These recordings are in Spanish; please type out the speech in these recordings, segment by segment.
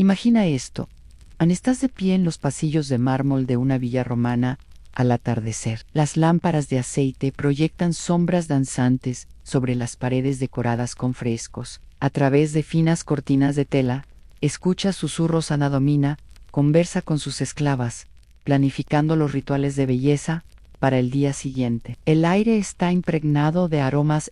Imagina esto. Estás de pie en los pasillos de mármol de una villa romana al atardecer. Las lámparas de aceite proyectan sombras danzantes sobre las paredes decoradas con frescos. A través de finas cortinas de tela, escuchas susurros. Ana Domina conversa con sus esclavas, planificando los rituales de belleza para el día siguiente. El aire está impregnado de aromas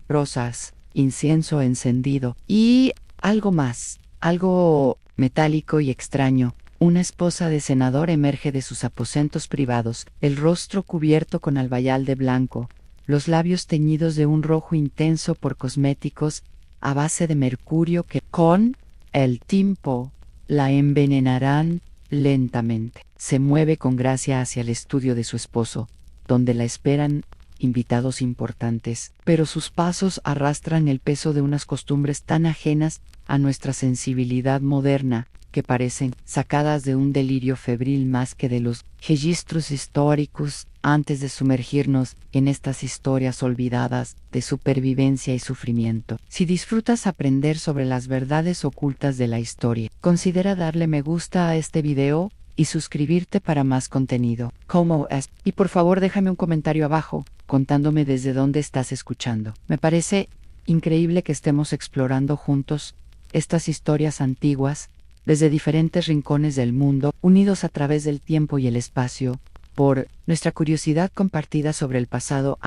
rosas, incienso encendido y algo más, algo metálico y extraño. Una esposa de senador emerge de sus aposentos privados, el rostro cubierto con albayal de blanco, los labios teñidos de un rojo intenso por cosméticos a base de mercurio que, con el tiempo, la envenenarán lentamente. Se mueve con gracia hacia el estudio de su esposo, donde la esperan invitados importantes, pero sus pasos arrastran el peso de unas costumbres tan ajenas a nuestra sensibilidad moderna que parecen sacadas de un delirio febril más que de los registros históricos. Antes de sumergirnos en estas historias olvidadas de supervivencia y sufrimiento, si disfrutas aprender sobre las verdades ocultas de la historia, considera darle me gusta a este video y suscribirte para más contenido. ¿Cómo es? Y por favor déjame un comentario abajo contándome desde dónde estás escuchando. Me parece increíble que estemos explorando juntos estas historias antiguas desde diferentes rincones del mundo, unidos a través del tiempo y el espacio, por nuestra curiosidad compartida sobre el pasado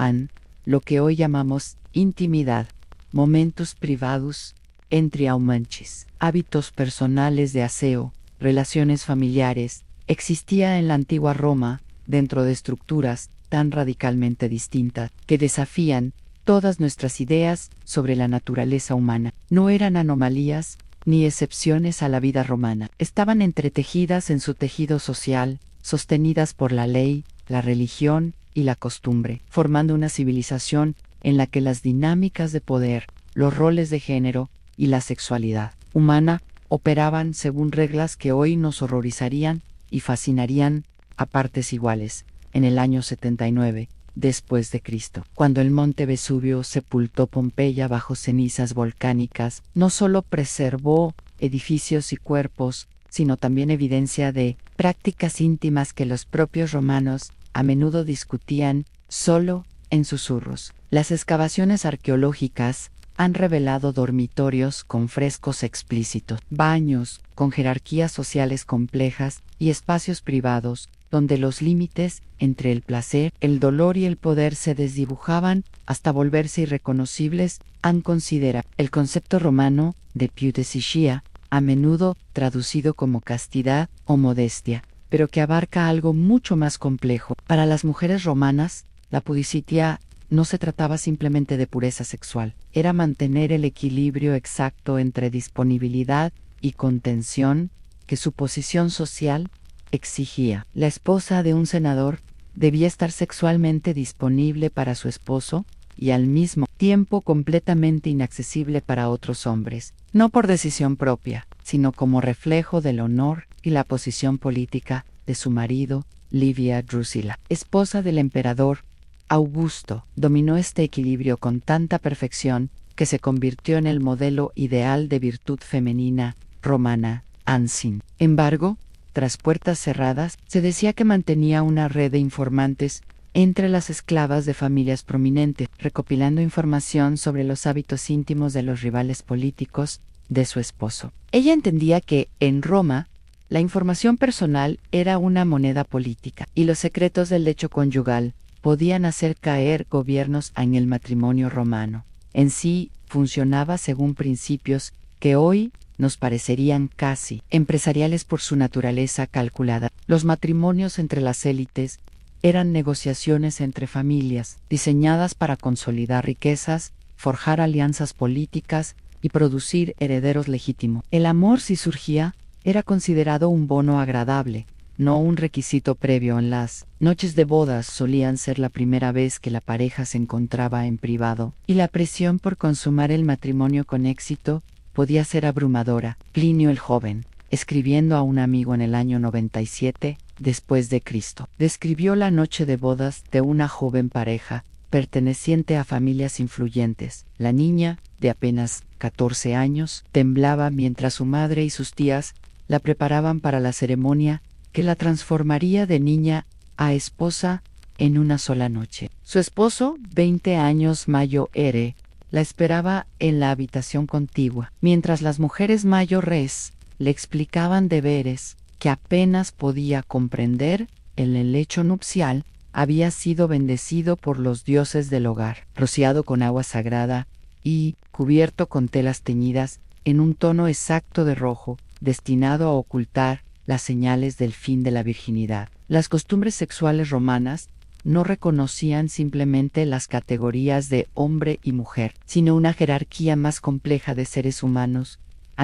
lo que hoy llamamos intimidad, momentos privados entre humanos, hábitos personales de aseo, relaciones familiares, existía en la antigua Roma, dentro de estructuras tan radicalmente distintas que desafían todas nuestras ideas sobre la naturaleza humana. No eran anomalías ni excepciones a la vida romana. Estaban entretejidas en su tejido social, sostenidas por la ley, la religión y la costumbre, formando una civilización en la que las dinámicas de poder, los roles de género y la sexualidad humana operaban según reglas que hoy nos horrorizarían y fascinarían a partes iguales. En el año 79 después de Cristo, cuando el monte Vesubio sepultó Pompeya bajo cenizas volcánicas, no solo preservó edificios y cuerpos, sino también evidencia de prácticas íntimas que los propios romanos a menudo discutían solo en susurros. Las excavaciones arqueológicas han revelado dormitorios con frescos explícitos, baños con jerarquías sociales complejas y espacios privados donde los límites entre el placer, el dolor y el poder se desdibujaban hasta volverse irreconocibles. Considera el concepto romano de pudicitia, a menudo traducido como castidad o modestia, pero que abarca algo mucho más complejo. Para las mujeres romanas, la pudicitia no se trataba simplemente de pureza sexual, era mantener el equilibrio exacto entre disponibilidad y contención que su posición social exigía. La esposa de un senador debía estar sexualmente disponible para su esposo y al mismo tiempo completamente inaccesible para otros hombres, no por decisión propia, sino como reflejo del honor y la posición política de su marido, Livia Drusila. Esposa del emperador Augusto, dominó este equilibrio con tanta perfección que se convirtió en el modelo ideal de virtud femenina romana. Sin embargo, tras puertas cerradas, se decía que mantenía una red de informantes entre las esclavas de familias prominentes, recopilando información sobre los hábitos íntimos de los rivales políticos de su esposo. Ella entendía que, en Roma, la información personal era una moneda política, y los secretos del lecho conyugal podían hacer caer gobiernos en el matrimonio romano. En sí, funcionaba según principios que hoy nos parecerían casi empresariales por su naturaleza calculada. Los matrimonios entre las élites eran negociaciones entre familias, diseñadas para consolidar riquezas, forjar alianzas políticas y producir herederos legítimos. El amor, si surgía, era considerado un bono agradable, no un requisito previo. En las noches de bodas solían ser la primera vez que la pareja se encontraba en privado, y la presión por consumar el matrimonio con éxito podía ser abrumadora. Plinio el Joven, escribiendo a un amigo en el año 97 después de Cristo, describió la noche de bodas de una joven pareja perteneciente a familias influyentes. La niña de apenas 14 años, temblaba mientras su madre y sus tías la preparaban para la ceremonia que la transformaría de niña a esposa en una sola noche. Su esposo, 20 años mayor, la esperaba en la habitación contigua, mientras las mujeres mayores le explicaban deberes que apenas podía comprender. En el lecho nupcial había sido bendecido por los dioses del hogar, rociado con agua sagrada y cubierto con telas teñidas en un tono exacto de rojo, destinado a ocultar las señales del fin de la virginidad. Las costumbres sexuales romanas no reconocían simplemente las categorías de hombre y mujer, sino una jerarquía más compleja de seres humanos,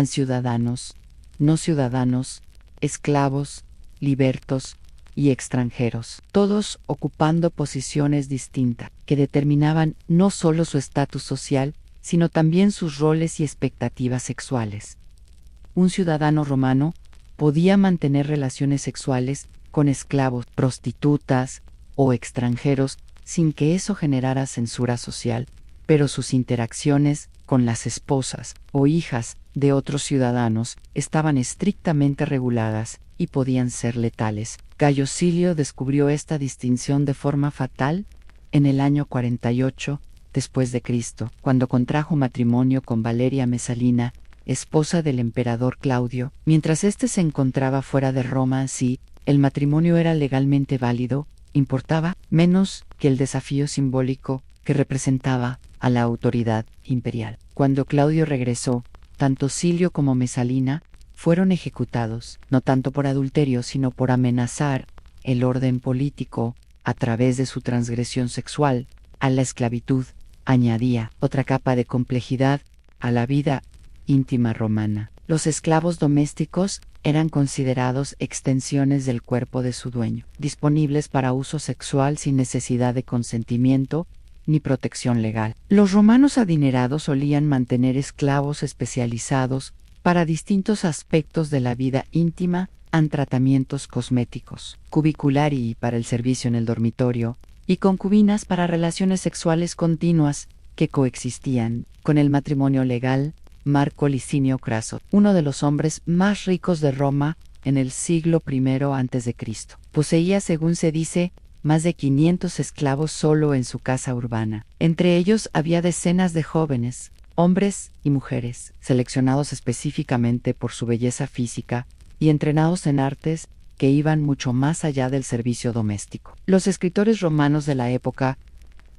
ciudadanos, no ciudadanos, esclavos, libertos y extranjeros, todos ocupando posiciones distintas que determinaban no solo su estatus social, sino también sus roles y expectativas sexuales. Un ciudadano romano podía mantener relaciones sexuales con esclavos, prostitutas o extranjeros sin que eso generara censura social, pero sus interacciones con las esposas o hijas de otros ciudadanos estaban estrictamente reguladas y podían ser letales. Gayo Silio descubrió esta distinción de forma fatal en el año 48 después de Cristo, cuando contrajo matrimonio con Valeria Mesalina, esposa del emperador Claudio. Mientras éste se encontraba fuera de Roma, si el matrimonio era legalmente válido, importaba menos que el desafío simbólico que representaba a la autoridad imperial. Cuando Claudio regresó, tanto Silio como Mesalina fueron ejecutados, no tanto por adulterio, sino por amenazar el orden político a través de su transgresión sexual. A la esclavitud añadía otra capa de complejidad a la vida íntima romana. Los esclavos domésticos eran considerados extensiones del cuerpo de su dueño, disponibles para uso sexual sin necesidad de consentimiento ni protección legal. Los romanos adinerados solían mantener esclavos especializados para distintos aspectos de la vida íntima, en tratamientos cosméticos, cubiculari para el servicio en el dormitorio, y concubinas para relaciones sexuales continuas que coexistían con el matrimonio legal. Marco Licinio Craso, uno de los hombres más ricos de Roma en el siglo I a.C., poseía, según se dice, más de 500 esclavos solo en su casa urbana. Entre ellos había decenas de jóvenes, hombres y mujeres, seleccionados específicamente por su belleza física y entrenados en artes que iban mucho más allá del servicio doméstico. Los escritores romanos de la época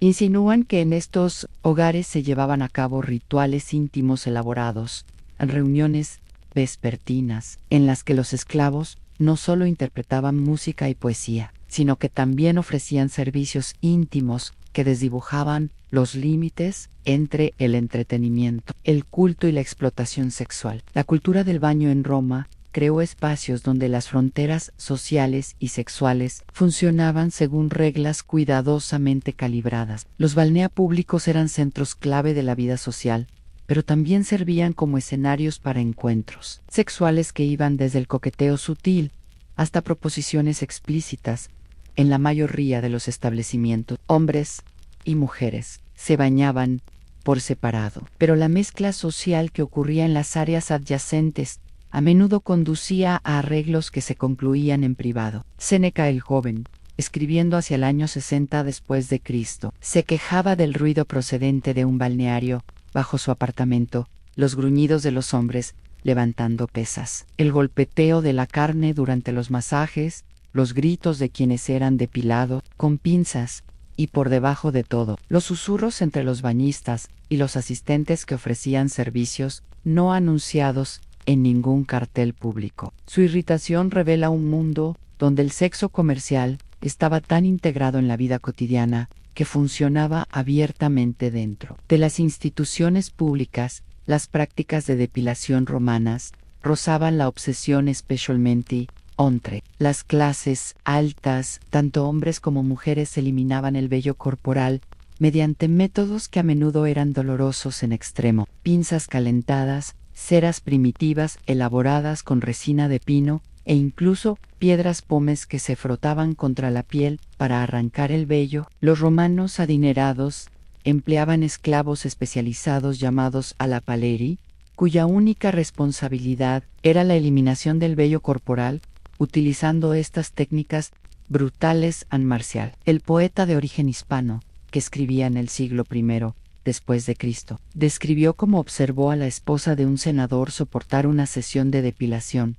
insinúan que en estos hogares se llevaban a cabo rituales íntimos elaborados, reuniones vespertinas, en las que los esclavos no solo interpretaban música y poesía, sino que también ofrecían servicios íntimos que desdibujaban los límites entre el entretenimiento, el culto y la explotación sexual. La cultura del baño en Roma creó espacios donde las fronteras sociales y sexuales funcionaban según reglas cuidadosamente calibradas. Los balnea públicos eran centros clave de la vida social, pero también servían como escenarios para encuentros sexuales que iban desde el coqueteo sutil hasta proposiciones explícitas. En la mayoría de los establecimientos, hombres y mujeres se bañaban por separado, pero la mezcla social que ocurría en las áreas adyacentes a menudo conducía a arreglos que se concluían en privado. Séneca el joven, escribiendo hacia el año 60 después de Cristo, se quejaba del ruido procedente de un balneario bajo su apartamento, los gruñidos de los hombres levantando pesas, el golpeteo de la carne durante los masajes, los gritos de quienes eran depilados con pinzas y, por debajo de todo, los susurros entre los bañistas y los asistentes que ofrecían servicios no anunciados en ningún cartel público. Su irritación revela un mundo donde el sexo comercial estaba tan integrado en la vida cotidiana que funcionaba abiertamente dentro de las instituciones públicas. Las prácticas de depilación romanas rozaban la obsesión, especialmente entre las clases altas. Tanto hombres como mujeres eliminaban el vello corporal mediante métodos que a menudo eran dolorosos en extremo: pinzas calentadas, ceras primitivas elaboradas con resina de pino e incluso piedras pómez que se frotaban contra la piel para arrancar el vello. Los romanos adinerados empleaban esclavos especializados llamados alapaleri, cuya única responsabilidad era la eliminación del vello corporal, utilizando estas técnicas brutales and marcial. El poeta de origen hispano, que escribía en el siglo I después de Cristo, describió cómo observó a la esposa de un senador soportar una sesión de depilación.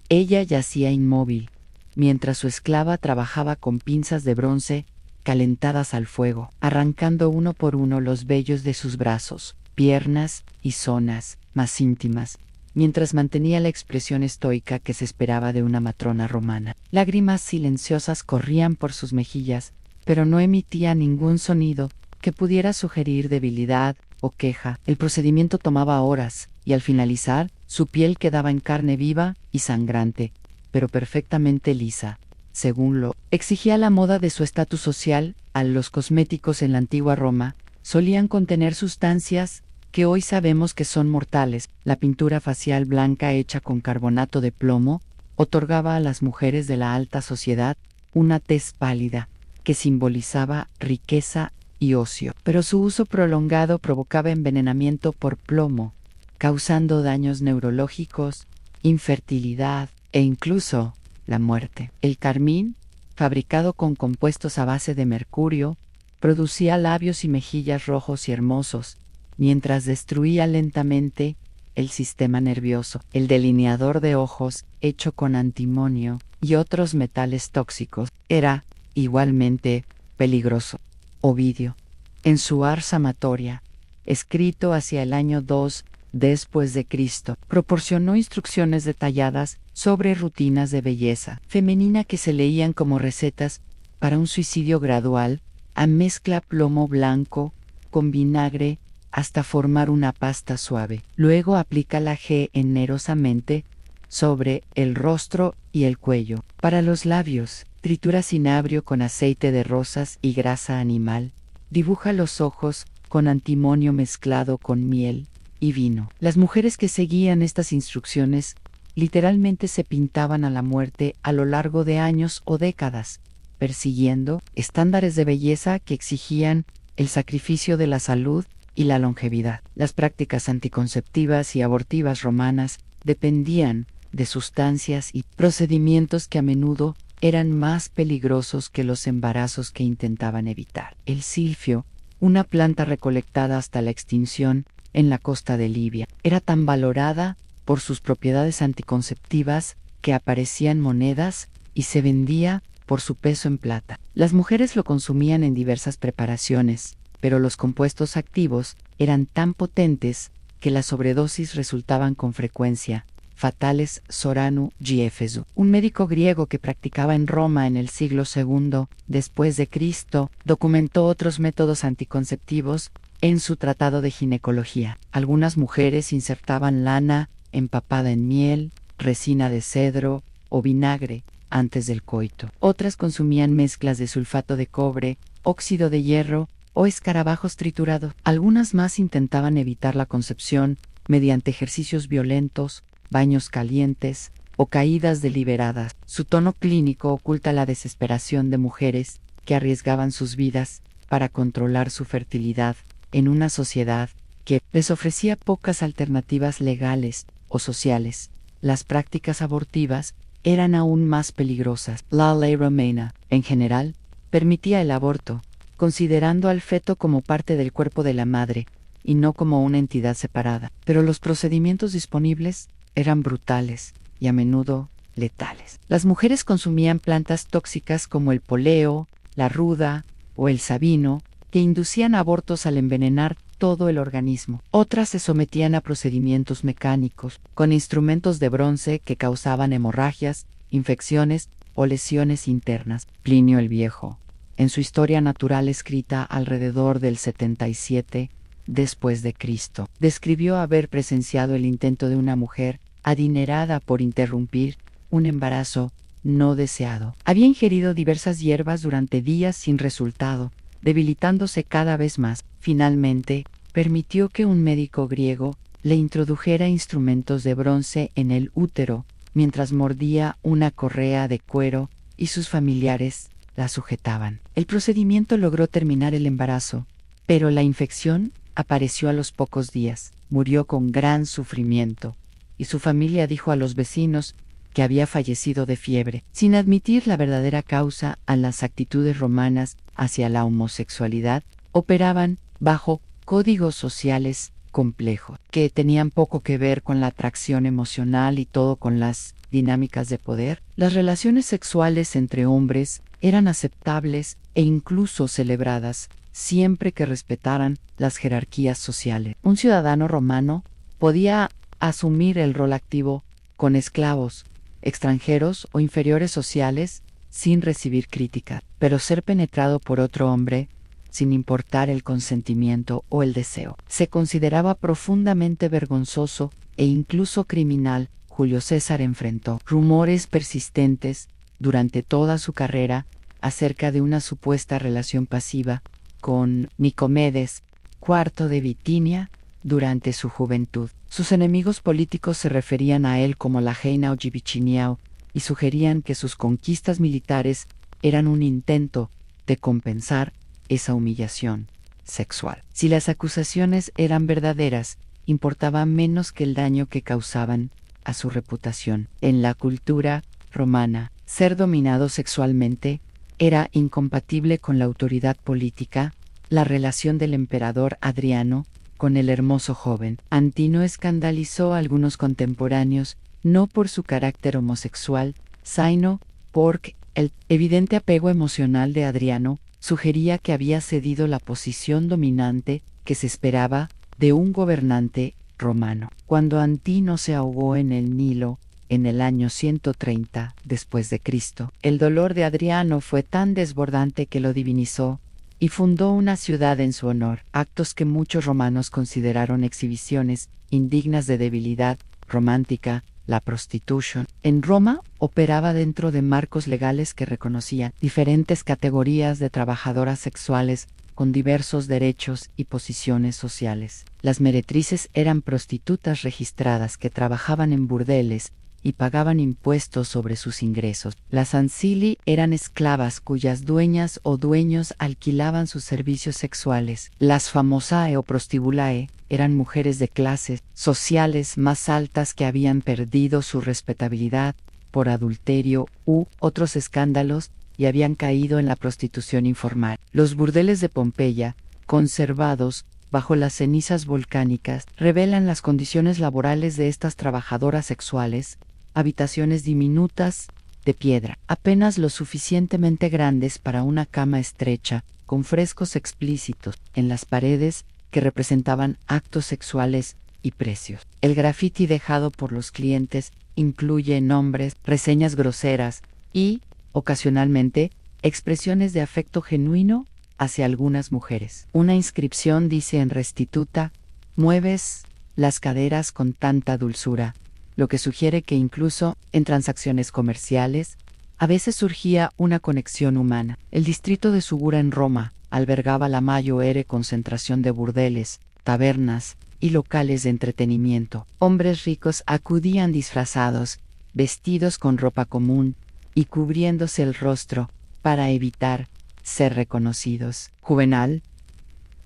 Ella yacía inmóvil, mientras su esclava trabajaba con pinzas de bronce calentadas al fuego, arrancando uno por uno los vellos de sus brazos, piernas y zonas más íntimas, mientras mantenía la expresión estoica que se esperaba de una matrona romana. Lágrimas silenciosas corrían por sus mejillas, pero no emitía ningún sonido que pudiera sugerir debilidad o queja. El procedimiento tomaba horas, y al finalizar, su piel quedaba en carne viva y sangrante, pero perfectamente lisa, según lo exigía la moda de su estatus social. Los cosméticos en la antigua Roma solían contener sustancias que hoy sabemos que son mortales. La pintura facial blanca hecha con carbonato de plomo otorgaba a las mujeres de la alta sociedad una tez pálida, que simbolizaba riqueza y ocio, pero su uso prolongado provocaba envenenamiento por plomo, causando daños neurológicos, infertilidad e incluso la muerte. El carmín, fabricado con compuestos a base de mercurio, producía labios y mejillas rojos y hermosos, mientras destruía lentamente el sistema nervioso. El delineador de ojos, hecho con antimonio y otros metales tóxicos, era igualmente peligroso. Ovidio, en su Ars Amatoria, escrito hacia el año 2 después de Cristo, proporcionó instrucciones detalladas sobre rutinas de belleza femenina que se leían como recetas para un suicidio gradual. Mezcla plomo blanco con vinagre hasta formar una pasta suave. Luego aplícala generosamente sobre el rostro y el cuello. Para los labios, tritura cinabrio con aceite de rosas y grasa animal. Dibuja los ojos con antimonio mezclado con miel y vino. Las mujeres que seguían estas instrucciones literalmente se pintaban a la muerte a lo largo de años o décadas, persiguiendo estándares de belleza que exigían el sacrificio de la salud y la longevidad. Las prácticas anticonceptivas y abortivas romanas dependían de sustancias y procedimientos que a menudo eran más peligrosos que los embarazos que intentaban evitar. El silfio, una planta recolectada hasta la extinción en la costa de Libia, era tan valorada por sus propiedades anticonceptivas que aparecían monedas y se vendía por su peso en plata. Las mujeres lo consumían en diversas preparaciones, pero los compuestos activos eran tan potentes que las sobredosis resultaban con frecuencia fatales. Soranu Giefesu, un médico griego que practicaba en Roma en el siglo II después de Cristo, documentó otros métodos anticonceptivos en su tratado de ginecología. Algunas mujeres insertaban lana empapada en miel, resina de cedro o vinagre antes del coito. Otras consumían mezclas de sulfato de cobre, óxido de hierro o escarabajos triturados. Algunas más intentaban evitar la concepción mediante ejercicios violentos, baños calientes o caídas deliberadas. Su tono clínico oculta la desesperación de mujeres que arriesgaban sus vidas para controlar su fertilidad en una sociedad que les ofrecía pocas alternativas legales o sociales. Las prácticas abortivas eran aún más peligrosas. La ley romana, en general, permitía el aborto, considerando al feto como parte del cuerpo de la madre y no como una entidad separada. Pero los procedimientos disponibles eran brutales y a menudo letales. Las mujeres consumían plantas tóxicas como el poleo, la ruda o el sabino, que inducían abortos al envenenar todo el organismo. Otras se sometían a procedimientos mecánicos, con instrumentos de bronce que causaban hemorragias, infecciones o lesiones internas. Plinio el Viejo, en su Historia Natural escrita alrededor del 77 después de Cristo, describió haber presenciado el intento de una mujer adinerada por interrumpir un embarazo no deseado. Había ingerido diversas hierbas durante días sin resultado, debilitándose cada vez más. Finalmente, permitió que un médico griego le introdujera instrumentos de bronce en el útero mientras mordía una correa de cuero y sus familiares la sujetaban. El procedimiento logró terminar el embarazo, Pero la infección apareció a los pocos días, murió con gran sufrimiento, y su familia dijo a los vecinos que había fallecido de fiebre, sin admitir la verdadera causa. A las actitudes romanas hacia la homosexualidad operaban bajo códigos sociales complejos, que tenían poco que ver con la atracción emocional y todo con las dinámicas de poder. Las relaciones sexuales entre hombres eran aceptables e incluso celebradas, siempre que respetaran las jerarquías sociales. Un ciudadano romano podía asumir el rol activo con esclavos, extranjeros o inferiores sociales sin recibir crítica, pero ser penetrado por otro hombre, sin importar el consentimiento o el deseo, se consideraba profundamente vergonzoso e incluso criminal. Julio César enfrentó rumores persistentes durante toda su carrera acerca de una supuesta relación pasiva con Nicomedes, IV de Bitinia, durante su juventud. Sus enemigos políticos se referían a él como la Heina Ojibiciniao y sugerían que sus conquistas militares eran un intento de compensar esa humillación sexual. Si las acusaciones eran verdaderas, importaba menos que el daño que causaban a su reputación. En la cultura romana, ser dominado sexualmente era incompatible con la autoridad política. La relación del emperador Adriano con el hermoso joven Antino escandalizó a algunos contemporáneos, no por su carácter homosexual, sino porque el evidente apego emocional de Adriano sugería que había cedido la posición dominante que se esperaba de un gobernante romano. Cuando Antino se ahogó en el Nilo en el año 130 después de Cristo, el dolor de Adriano fue tan desbordante que lo divinizó y fundó una ciudad en su honor, actos que muchos romanos consideraron exhibiciones indignas de debilidad romántica. La prostitución en Roma operaba dentro de marcos legales que reconocían diferentes categorías de trabajadoras sexuales con diversos derechos y posiciones sociales. Las meretrices eran prostitutas registradas que trabajaban en burdeles y pagaban impuestos sobre sus ingresos. Las ancili eran esclavas cuyas dueñas o dueños alquilaban sus servicios sexuales. Las famosae o prostibulae eran mujeres de clases sociales más altas que habían perdido su respetabilidad por adulterio u otros escándalos y habían caído en la prostitución informal. Los burdeles de Pompeya, conservados bajo las cenizas volcánicas, revelan las condiciones laborales de estas trabajadoras sexuales: habitaciones diminutas, de piedra, apenas lo suficientemente grandes para una cama estrecha, con frescos explícitos en las paredes que representaban actos sexuales y precios. El grafiti dejado por los clientes incluye nombres, reseñas groseras y, ocasionalmente, expresiones de afecto genuino hacia algunas mujeres. Una inscripción dice en restituta: mueves las caderas con tanta dulzura, lo que sugiere que incluso en transacciones comerciales a veces surgía una conexión humana. El distrito de Sugura en Roma albergaba la mayor concentración de burdeles, tabernas y locales de entretenimiento. Hombres ricos acudían disfrazados, vestidos con ropa común y cubriéndose el rostro para evitar ser reconocidos. Juvenal,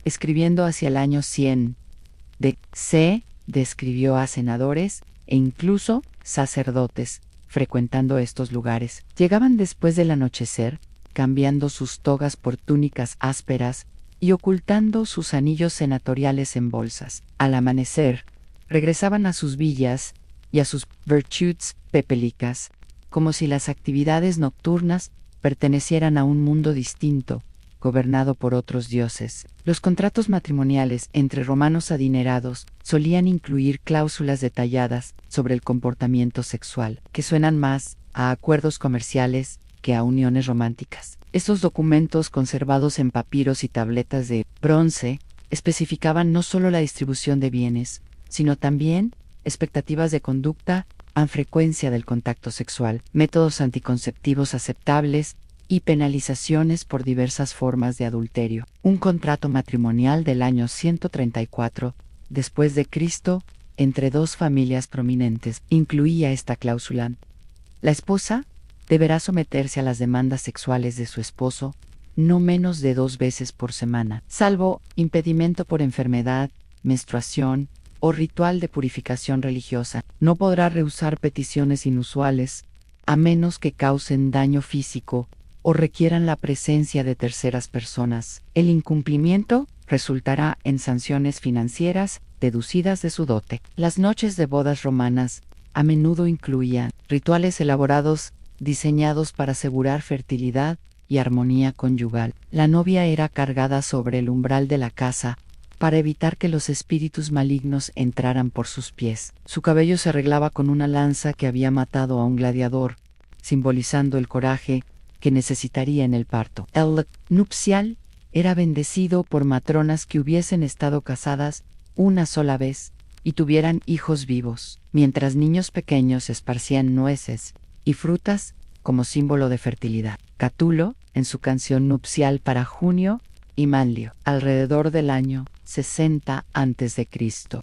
escribiendo hacia el año 100 de C, describió a senadores e incluso sacerdotes frecuentando estos lugares. Llegaban después del anochecer, cambiando sus togas por túnicas ásperas y ocultando sus anillos senatoriales en bolsas. Al amanecer, regresaban a sus villas y a sus virtuts pepélicas, como si las actividades nocturnas pertenecieran a un mundo distinto, gobernado por otros dioses. Los contratos matrimoniales entre romanos adinerados solían incluir cláusulas detalladas sobre el comportamiento sexual, que suenan más a acuerdos comerciales que a uniones románticas. Estos documentos, conservados en papiros y tabletas de bronce, especificaban no solo la distribución de bienes, sino también expectativas de conducta a frecuencia del contacto sexual, métodos anticonceptivos aceptables y penalizaciones por diversas formas de adulterio. Un contrato matrimonial del año 134 después de Cristo entre dos familias prominentes incluía esta cláusula: la esposa deberá someterse a las demandas sexuales de su esposo no menos de 2 veces por semana, salvo impedimento por enfermedad, menstruación o ritual de purificación religiosa. No podrá rehusar peticiones inusuales, a menos que causen daño físico o requieran la presencia de terceras personas. El incumplimiento resultará en sanciones financieras deducidas de su dote. Las noches de bodas romanas a menudo incluían rituales elaborados diseñados para asegurar fertilidad y armonía conyugal. La novia era cargada sobre el umbral de la casa para evitar que los espíritus malignos entraran por sus pies. Su cabello se arreglaba con una lanza que había matado a un gladiador, simbolizando el coraje que necesitaría en el parto. El nupcial era bendecido por matronas que hubiesen estado casadas una sola vez y tuvieran hijos vivos, mientras niños pequeños esparcían nueces y frutas como símbolo de fertilidad. Catulo, en su canción nupcial para Junio y Manlio, alrededor del año 60 a.C.,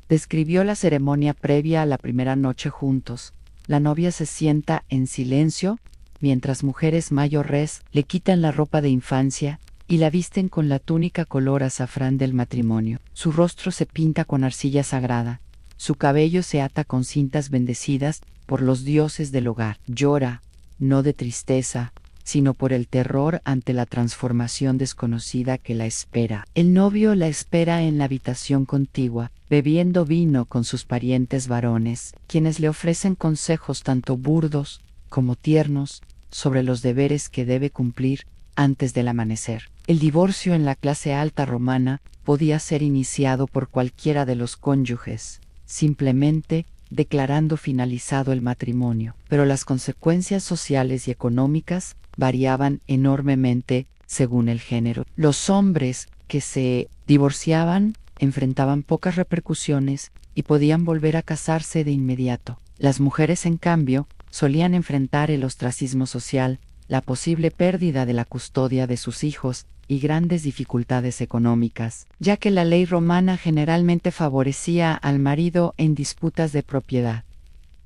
describió la ceremonia previa a la primera noche juntos. La novia se sienta en silencio, mientras mujeres mayores le quitan la ropa de infancia y la visten con la túnica color azafrán del matrimonio. Su rostro se pinta con arcilla sagrada, su cabello se ata con cintas bendecidas por los dioses del hogar. Llora, no de tristeza, sino por el terror ante la transformación desconocida que la espera. El novio la espera en la habitación contigua, bebiendo vino con sus parientes varones, quienes le ofrecen consejos tanto burdos como tiernos sobre los deberes que debe cumplir antes del amanecer. El divorcio en la clase alta romana podía ser iniciado por cualquiera de los cónyuges, simplemente declarando finalizado el matrimonio, pero las consecuencias sociales y económicas variaban enormemente según el género. Los hombres que se divorciaban enfrentaban pocas repercusiones y podían volver a casarse de inmediato. Las mujeres, en cambio, solían enfrentar el ostracismo social, la posible pérdida de la custodia de sus hijos y grandes dificultades económicas, ya que la ley romana generalmente favorecía al marido en disputas de propiedad.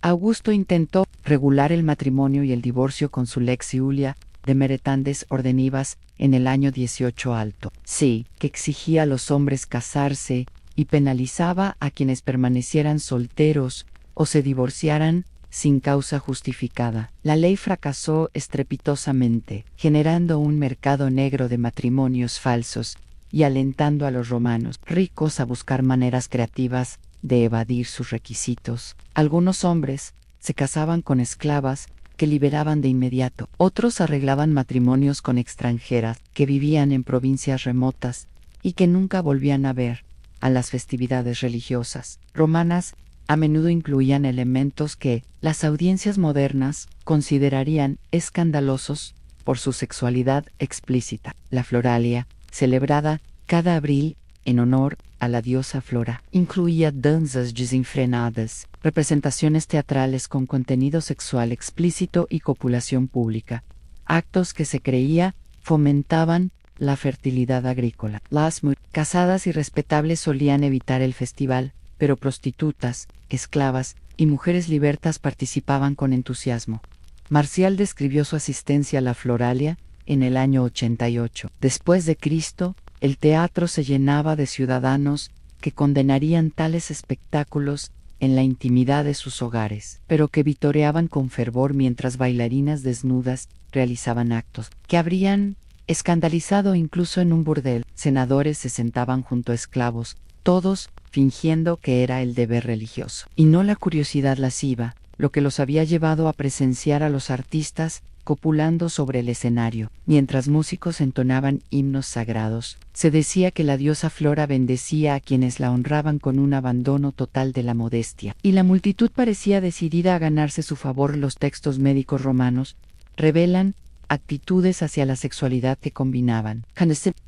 Augusto intentó regular el matrimonio y el divorcio con su Lex Iulia de Meretandes Ordenivas en el año 18 alto. Sí, que exigía a los hombres casarse y penalizaba a quienes permanecieran solteros o se divorciaran sin causa justificada. La ley fracasó estrepitosamente, generando un mercado negro de matrimonios falsos y alentando a los romanos ricos a buscar maneras creativas de evadir sus requisitos. Algunos hombres se casaban con esclavas que liberaban de inmediato. Otros arreglaban matrimonios con extranjeras que vivían en provincias remotas y que nunca volvían a ver a las festividades religiosas romanas. A menudo incluían elementos que las audiencias modernas considerarían escandalosos por su sexualidad explícita. La Floralia, celebrada cada abril en honor a la diosa Flora, incluía danzas desenfrenadas, representaciones teatrales con contenido sexual explícito y copulación pública, actos que se creía fomentaban la fertilidad agrícola. Las casadas y respetables solían evitar el festival, pero prostitutas, esclavas y mujeres libertas participaban con entusiasmo. Marcial describió su asistencia a la Floralia en el año 88. Después de Cristo, el teatro se llenaba de ciudadanos que condenarían tales espectáculos en la intimidad de sus hogares, pero que vitoreaban con fervor mientras bailarinas desnudas realizaban actos que habrían escandalizado incluso en un burdel. Senadores se sentaban junto a esclavos, todos fingiendo que era el deber religioso, y no la curiosidad lasciva, lo que los había llevado a presenciar a los artistas copulando sobre el escenario, mientras músicos entonaban himnos sagrados. Se decía que la diosa Flora bendecía a quienes la honraban con un abandono total de la modestia, y la multitud parecía decidida a ganarse su favor. Los textos médicos romanos revelan actitudes hacia la sexualidad que combinaban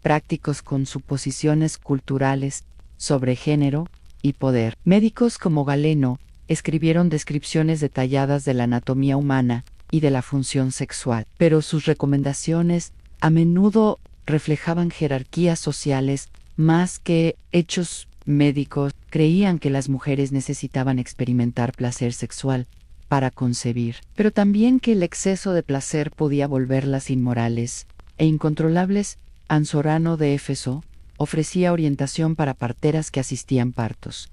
prácticos con suposiciones culturales sobre género y poder. Médicos como Galeno escribieron descripciones detalladas de la anatomía humana y de la función sexual, pero sus recomendaciones a menudo reflejaban jerarquías sociales más que hechos médicos. Creían que las mujeres necesitaban experimentar placer sexual para concebir, pero también que el exceso de placer podía volverlas inmorales e incontrolables Ansorano de Éfeso ofrecía orientación para parteras que asistían partos.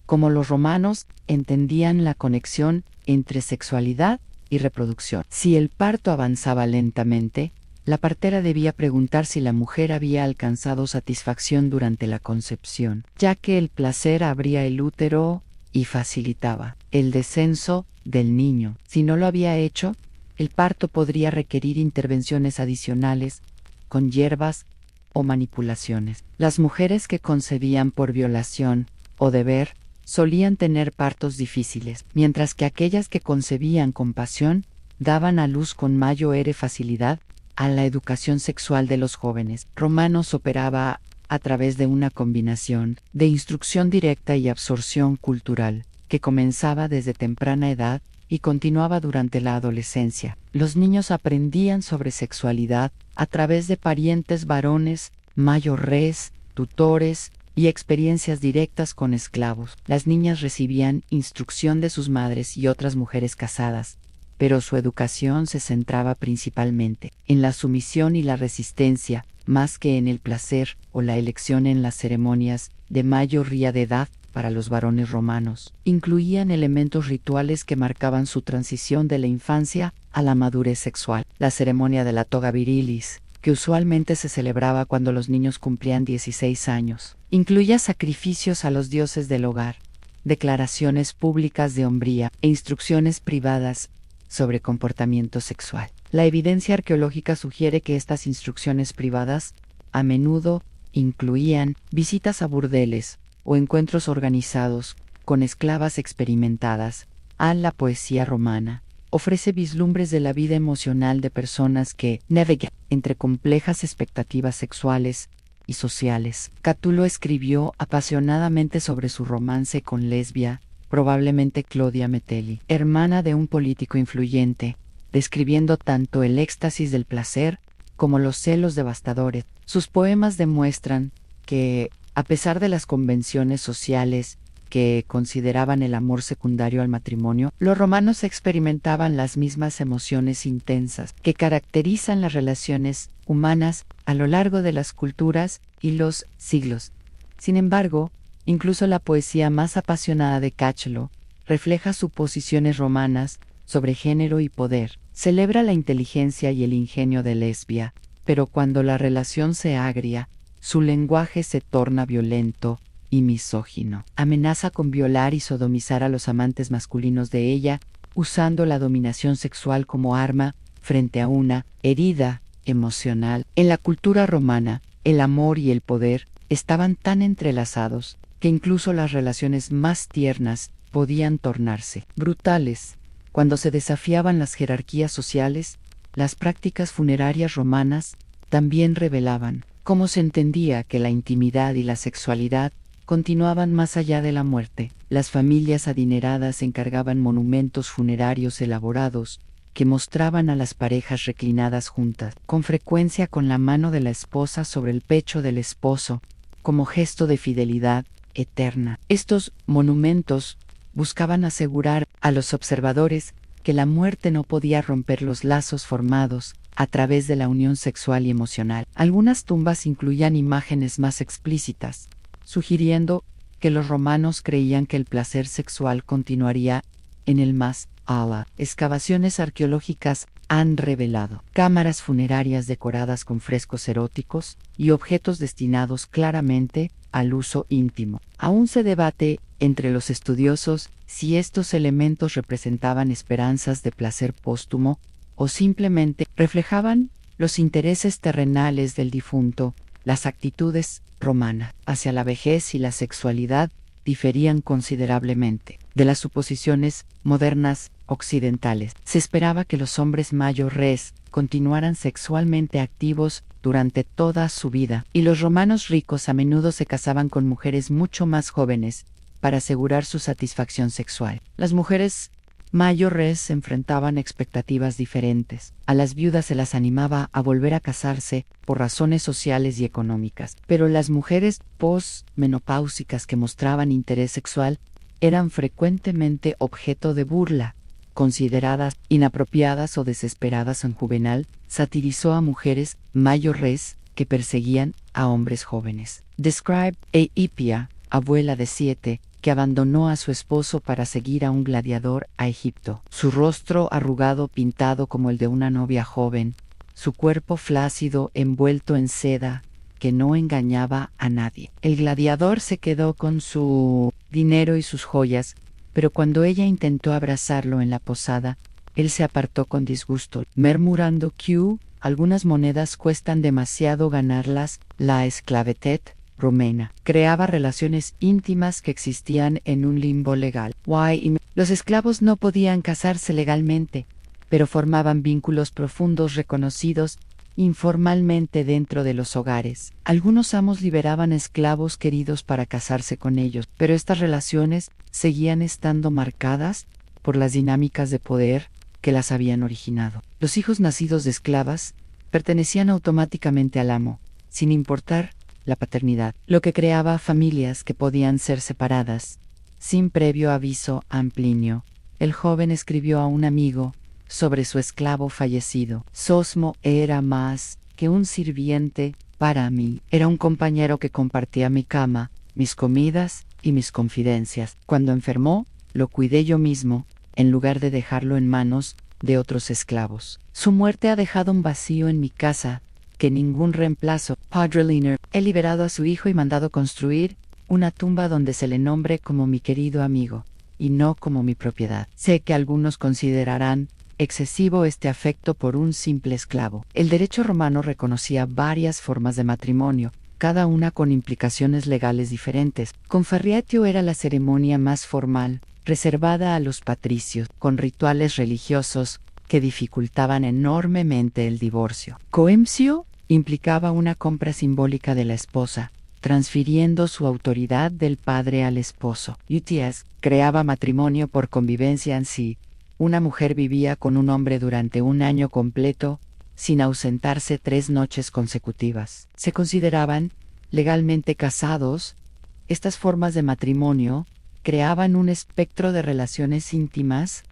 Como los romanos entendían la conexión entre sexualidad y reproducción. Si el parto avanzaba lentamente, la partera debía preguntar si la mujer había alcanzado satisfacción durante la concepción, ya que el placer abría el útero y facilitaba el descenso del niño. Si no lo había hecho, el parto podría requerir intervenciones adicionales con hierbas o manipulaciones. Las mujeres que concebían por violación o deber solían tener partos difíciles, mientras que aquellas que concebían con pasión daban a luz con mayor facilidad. A la educación sexual de los jóvenes romanos operaba a través de una combinación de instrucción directa y absorción cultural, que comenzaba desde temprana edad y continuaba durante la adolescencia. Los niños aprendían sobre sexualidad a través de parientes varones, mayores, tutores y experiencias directas con esclavos. Las niñas recibían instrucción de sus madres y otras mujeres casadas, pero su educación se centraba principalmente en la sumisión y la resistencia, más que en el placer o la elección. En las ceremonias de mayoría de edad para los varones romanos incluían elementos rituales que marcaban su transición de la infancia a la madurez sexual. La ceremonia de la toga virilis, que usualmente se celebraba cuando los niños cumplían 16 años, incluía sacrificios a los dioses del hogar, declaraciones públicas de hombría e instrucciones privadas sobre comportamiento sexual. La evidencia arqueológica sugiere que estas instrucciones privadas a menudo incluían visitas a burdeles o encuentros organizados con esclavas experimentadas. La poesía romana ofrece vislumbres de la vida emocional de personas que navegan entre complejas expectativas sexuales y sociales. Cátulo escribió apasionadamente sobre su romance con Lesbia, probablemente Claudia Metelli, hermana de un político influyente, describiendo tanto el éxtasis del placer como los celos devastadores. Sus poemas demuestran que, a pesar de las convenciones sociales que consideraban el amor secundario al matrimonio, los romanos experimentaban las mismas emociones intensas que caracterizan las relaciones humanas a lo largo de las culturas y los siglos. Sin embargo, incluso la poesía más apasionada de Cátulo refleja suposiciones romanas sobre género y poder. Celebra la inteligencia y el ingenio de Lesbia, pero cuando la relación se agria, su lenguaje se torna violento y misógino. Amenaza con violar y sodomizar a los amantes masculinos de ella, usando la dominación sexual como arma frente a una herida emocional. En la cultura romana, el amor y el poder estaban tan entrelazados que incluso las relaciones más tiernas podían tornarse brutales. Cuando se desafiaban las jerarquías sociales, las prácticas funerarias romanas también revelaban cómo se entendía que la intimidad y la sexualidad continuaban más allá de la muerte. Las familias adineradas encargaban monumentos funerarios elaborados que mostraban a las parejas reclinadas juntas, con frecuencia con la mano de la esposa sobre el pecho del esposo, como gesto de fidelidad eterna. Estos monumentos buscaban asegurar a los observadores que la muerte no podía romper los lazos formados a través de la unión sexual y emocional. Algunas tumbas incluían imágenes más explícitas, sugiriendo que los romanos creían que el placer sexual continuaría en el más allá. Excavaciones arqueológicas han revelado cámaras funerarias decoradas con frescos eróticos y objetos destinados claramente al uso íntimo. Aún se debate entre los estudiosos si estos elementos representaban esperanzas de placer póstumo o simplemente reflejaban los intereses terrenales del difunto. Las actitudes romanas hacia la vejez y la sexualidad diferían considerablemente de las suposiciones modernas occidentales. Se esperaba que los hombres mayores continuaran sexualmente activos durante toda su vida, y los romanos ricos a menudo se casaban con mujeres mucho más jóvenes para asegurar su satisfacción sexual. Las mujeres mayores enfrentaban expectativas diferentes. A las viudas se las animaba a volver a casarse por razones sociales y económicas, pero las mujeres posmenopáusicas que mostraban interés sexual eran frecuentemente objeto de burla. Consideradas inapropiadas o desesperadas, en Juvenal satirizó a mujeres mayores que perseguían a hombres jóvenes. Describe a Hipia, abuela de 7, que abandonó a su esposo para seguir a un gladiador a Egipto. Su rostro arrugado pintado como el de una novia joven, su cuerpo flácido envuelto en seda que no engañaba a nadie. El gladiador se quedó con su dinero y sus joyas, pero cuando ella intentó abrazarlo en la posada, él se apartó con disgusto, murmurando que algunas monedas cuestan demasiado ganarlas. La esclavetet romana creaba relaciones íntimas que existían en un limbo legal. Los esclavos no podían casarse legalmente, pero formaban vínculos profundos reconocidos informalmente dentro de los hogares. Algunos amos liberaban esclavos queridos para casarse con ellos, pero estas relaciones seguían estando marcadas por las dinámicas de poder que las habían originado. Los hijos nacidos de esclavas pertenecían automáticamente al amo, sin importar la paternidad, lo que creaba familias que podían ser separadas. Sin previo aviso a Plinio, el joven escribió a un amigo sobre su esclavo fallecido: Sosmo era más que un sirviente para mí, era un compañero que compartía mi cama, mis comidas y mis confidencias. Cuando enfermó, lo cuidé yo mismo, en lugar de dejarlo en manos de otros esclavos. Su muerte ha dejado un vacío en mi casa que ningún reemplazo. Padre Liner, he liberado a su hijo y mandado construir una tumba donde se le nombre como mi querido amigo, y no como mi propiedad. Sé que algunos considerarán excesivo este afecto por un simple esclavo. El derecho romano reconocía varias formas de matrimonio, cada una con implicaciones legales diferentes. Confarreatio era la ceremonia más formal, reservada a los patricios, con rituales religiosos que dificultaban enormemente el divorcio. Coemcio implicaba una compra simbólica de la esposa, transfiriendo su autoridad del padre al esposo. Utias creaba matrimonio por convivencia en sí. Una mujer vivía con un hombre durante un año completo, sin ausentarse 3 noches consecutivas. Se consideraban legalmente casados. Estas formas de matrimonio creaban un espectro de relaciones íntimas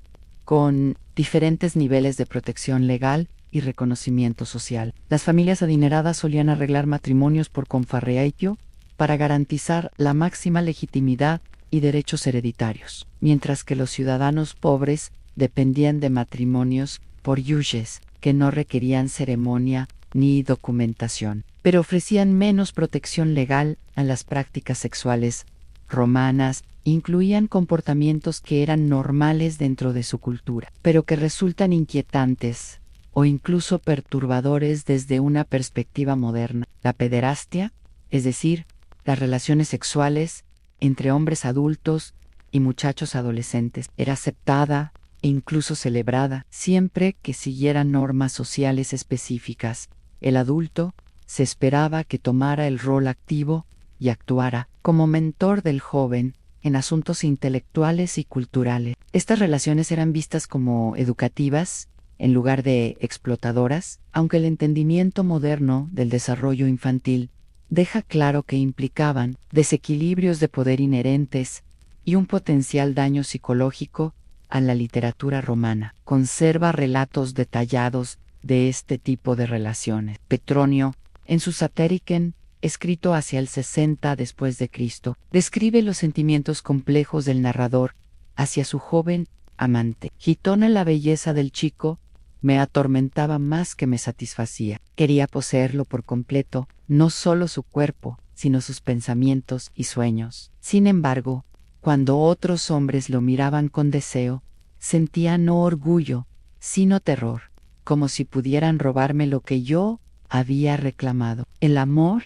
con diferentes niveles de protección legal y reconocimiento social. Las familias adineradas solían arreglar matrimonios por confarreatio para garantizar la máxima legitimidad y derechos hereditarios, mientras que los ciudadanos pobres dependían de matrimonios por iuges, que no requerían ceremonia ni documentación, pero ofrecían menos protección legal a las prácticas sexuales romanas. Incluían comportamientos que eran normales dentro de su cultura, pero que resultan inquietantes o incluso perturbadores desde una perspectiva moderna. La pederastia, es decir, las relaciones sexuales entre hombres adultos y muchachos adolescentes, era aceptada e incluso celebrada, siempre que siguiera normas sociales específicas. El adulto se esperaba que tomara el rol activo y actuara como mentor del joven en asuntos intelectuales y culturales. Estas relaciones eran vistas como educativas en lugar de explotadoras, aunque el entendimiento moderno del desarrollo infantil deja claro que implicaban desequilibrios de poder inherentes y un potencial daño psicológico. A la literatura romana conserva relatos detallados de este tipo de relaciones. Petronio, en su Satiriken, escrito hacia el 60 después de Cristo, describe los sentimientos complejos del narrador hacia su joven amante. Gitona, la belleza del chico me atormentaba más que me satisfacía. Quería poseerlo por completo, no solo su cuerpo, sino sus pensamientos y sueños. Sin embargo, cuando otros hombres lo miraban con deseo, sentía no orgullo, sino terror, como si pudieran robarme lo que yo había reclamado. El amor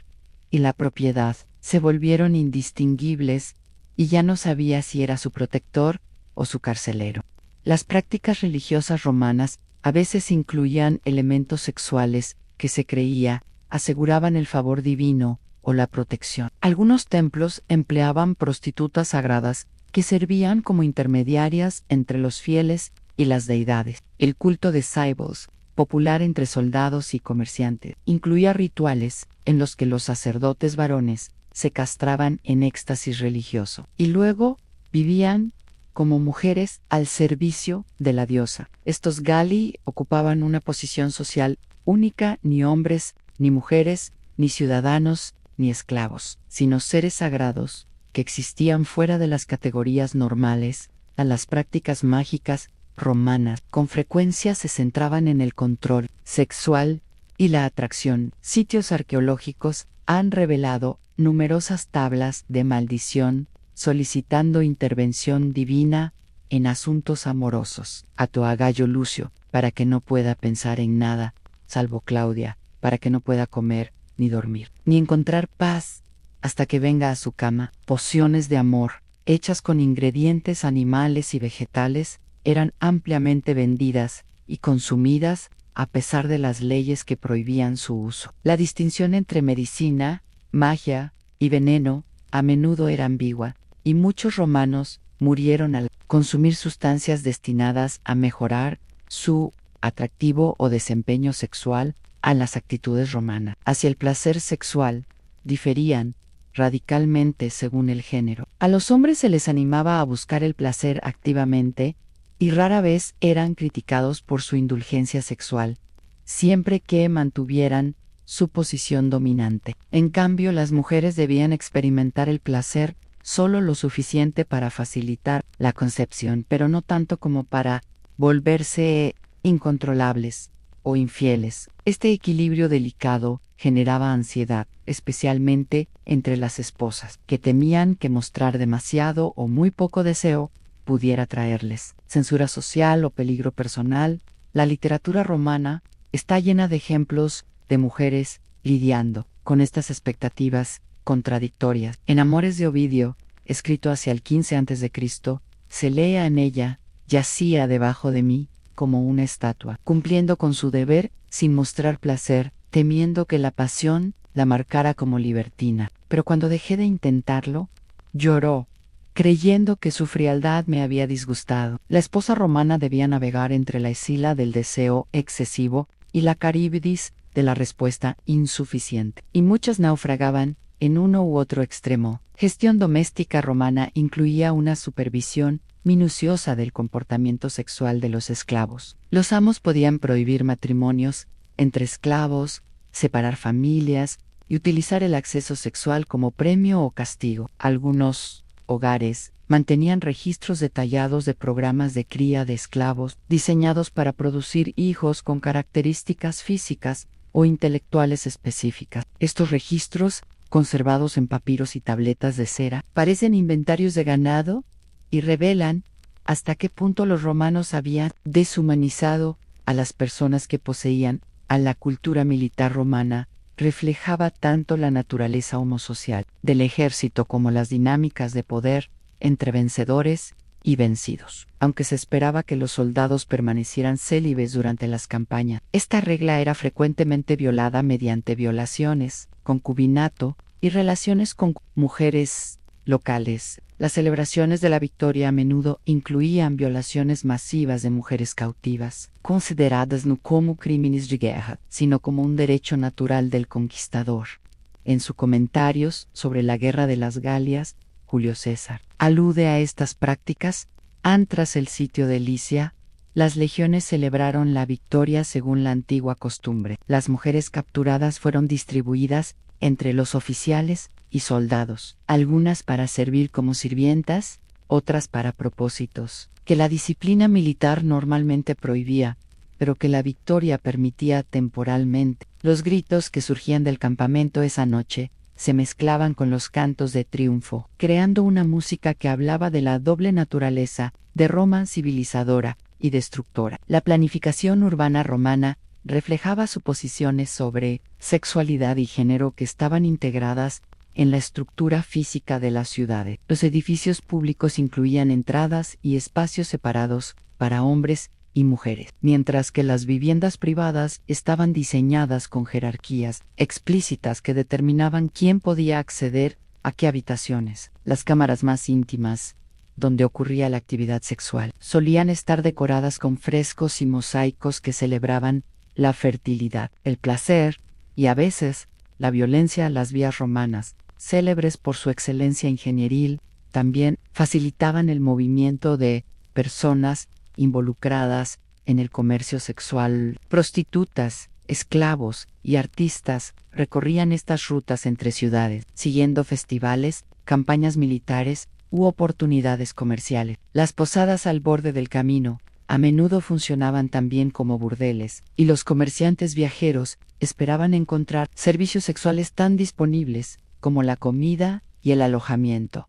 y la propiedad se volvieron indistinguibles y ya no sabía si era su protector o su carcelero. Las prácticas religiosas romanas a veces incluían elementos sexuales que se creía aseguraban el favor divino o la protección. Algunos templos empleaban prostitutas sagradas que servían como intermediarias entre los fieles y las deidades. El culto de Cybos, popular entre soldados y comerciantes, incluía rituales en los que los sacerdotes varones se castraban en éxtasis religioso y luego vivían como mujeres al servicio de la diosa. Estos Gali ocupaban una posición social única, ni hombres ni mujeres ni ciudadanos ni esclavos, sino seres sagrados que existían fuera de las categorías normales. A las prácticas mágicas romanas con frecuencia se centraban en el control sexual y la atracción. Sitios arqueológicos han revelado numerosas tablas de maldición solicitando intervención divina en asuntos amorosos. Ató a Gallo Lucio para que no pueda pensar en nada, salvo Claudia, para que no pueda comer ni dormir, ni encontrar paz hasta que venga a su cama. Pociones de amor, hechas con ingredientes animales y vegetales, eran ampliamente vendidas y consumidas a pesar de las leyes que prohibían su uso. La distinción entre medicina, magia y veneno a menudo era ambigua, y muchos romanos murieron al consumir sustancias destinadas a mejorar su atractivo o desempeño sexual. A las actitudes romanas hacia el placer sexual diferían radicalmente según el género. A los hombres se les animaba a buscar el placer activamente y rara vez eran criticados por su indulgencia sexual, siempre que mantuvieran su posición dominante. En cambio, las mujeres debían experimentar el placer solo lo suficiente para facilitar la concepción, pero no tanto como para volverse incontrolables o infieles. Este equilibrio delicado generaba ansiedad, especialmente entre las esposas, que temían que mostrar demasiado o muy poco deseo pudiera traerles censura social o peligro personal. La literatura romana está llena de ejemplos de mujeres lidiando con estas expectativas contradictorias. En Amores de Ovidio, escrito hacia el 15 a.C., se lee en ella: yacía debajo de mí como una estatua, cumpliendo con su deber sin mostrar placer, temiendo que la pasión la marcara como libertina. Pero cuando dejé de intentarlo, lloró, creyendo que su frialdad me había disgustado. La esposa romana debía navegar entre la Escila del deseo excesivo y la Caribdis de la respuesta insuficiente, y muchas naufragaban en uno u otro extremo. Gestión doméstica romana incluía una supervisión minuciosa del comportamiento sexual de los esclavos. Los amos podían prohibir matrimonios entre esclavos, separar familias y utilizar el acceso sexual como premio o castigo. Algunos hogares mantenían registros detallados de programas de cría de esclavos diseñados para producir hijos con características físicas o intelectuales específicas. Estos registros, conservados en papiros y tabletas de cera, parecen inventarios de ganado y revelan hasta qué punto los romanos habían deshumanizado a las personas que poseían. A la cultura militar romana reflejaba tanto la naturaleza homosocial del ejército como las dinámicas de poder entre vencedores y vencidos. Aunque se esperaba que los soldados permanecieran célibes durante las campañas, esta regla era frecuentemente violada mediante violaciones, concubinato y relaciones con mujeres locales. Las celebraciones de la victoria a menudo incluían violaciones masivas de mujeres cautivas, consideradas no como crímenes de guerra, sino como un derecho natural del conquistador. En sus comentarios sobre la guerra de las Galias, Julio César alude a estas prácticas. Tras el sitio de Licia, las legiones celebraron la victoria según la antigua costumbre. Las mujeres capturadas fueron distribuidas entre los oficiales y soldados, algunas para servir como sirvientas, otras para propósitos que la disciplina militar normalmente prohibía, pero que la victoria permitía temporalmente. Los gritos que surgían del campamento esa noche se mezclaban con los cantos de triunfo, creando una música que hablaba de la doble naturaleza de Roma civilizadora y destructora. La planificación urbana romana reflejaba suposiciones sobre sexualidad y género que estaban integradas en la estructura física de las ciudades. Los edificios públicos incluían entradas y espacios separados para hombres y mujeres, mientras que las viviendas privadas estaban diseñadas con jerarquías explícitas que determinaban quién podía acceder a qué habitaciones. Las cámaras más íntimas, donde ocurría la actividad sexual, solían estar decoradas con frescos y mosaicos que celebraban la fertilidad, el placer y a veces la violencia. Las vías romanas, célebres por su excelencia ingenieril, también facilitaban el movimiento de personas involucradas en el comercio sexual. Prostitutas, esclavos y artistas recorrían estas rutas entre ciudades, siguiendo festivales, campañas militares u oportunidades comerciales. Las posadas al borde del camino a menudo funcionaban también como burdeles, y los comerciantes viajeros esperaban encontrar servicios sexuales tan disponibles como la comida y el alojamiento.